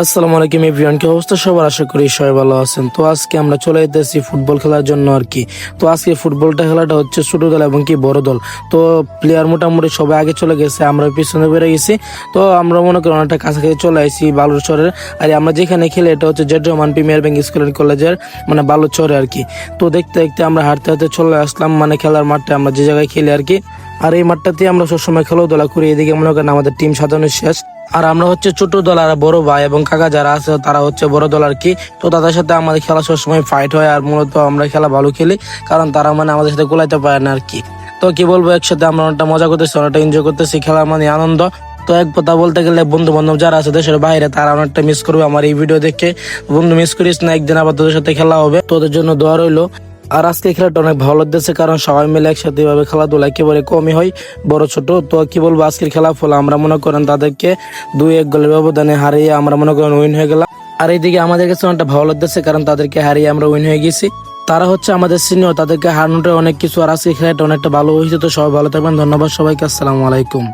আসসালামু আলাইকুম এভরিওয়ান, কি অবস্থা সবার? আশা করি সবাই ভালো আছেন। তো আজকে আমরা চলে যেতেছি ফুটবল খেলার জন্য আর কি। তো আজকে খেলাটা হচ্ছে ছোট দল এবং কি বড় দল। তো প্লেয়ার মোটামুটি সবাই আগে চলে গেছে, আমরা পিছনে বেড়ে গেছি। তো আমরা মনে করি অনেকটা কাছাকাছি চলে আসছি বালুচরের। আর আমরা যেখানে খেলি এটা হচ্ছে Z Rahman premier bank school and কলেজের বালুচরে আর কি। তো দেখতে দেখতে আমরা হাঁটতে হাঁটতে চলে আসলাম খেলার মাঠে, আমরা যে জায়গায় খেলি আর কি। আর এই মাঠটাতে আমরা সবসময় খেলাধুলা করি। এদিকে মনে করেন আমাদের টিম সাজানো শেষ। আর আমরা হচ্ছে ছোট দল, আর বড় ভাই এবং কাকা যারা আছে তারা হচ্ছে বড় দল আর কি। তো তাদের সাথে আমাদের খেলা সবসময় ফাইট হয়, আর মূলত আমরা খেলা ভালো খেলি কারণ তারা আমাদের সাথে গোলাইতে পারে না আর কি। তো কি বলবো, একসাথে আমরা অনেকটা মজা করতেছি, অনেকটা এনজয় করতেছি, খেলার আনন্দ। তো এক কথা বলতে গেলে বন্ধু বান্ধব যারা আছে দেশের বাইরে তারা অনেকটা মিস করবে আমার এই ভিডিও দেখে। বন্ধু, মিস করিস না, একদিন আবার তোদের সাথে খেলা হবে, তোদের জন্য দোয়া রইলো। আর আজকে খেলাটা অনেক ভালো লাগতেছে কারণ সবাই মিলে একসাথে এভাবে খেলাধুলা একেবারে কমই হয়, বড় ছোট। তো কি বলবো, আজকের খেলা ফল আমরা মনে করেন তাদেরকে 2-1 গোলের ব্যবধানে হারিয়ে আমরা মনে করেন উইন হয়ে গেলাম। আর এইদিকে আমাদের কাছে অনেকটা ভালো লাগতেছে কারণ তাদেরকে হারিয়ে আমরা উইন হয়ে গেছি। তারা হচ্ছে আমাদের সিনিয়র, তাদেরকে হারানোটা অনেক কিছু। আর আজকে খেলাটা অনেকটা ভালো হয়েছে। তো সবাই ভালো থাকবেন, ধন্যবাদ সবাইকে, আসসালামু আলাইকুম।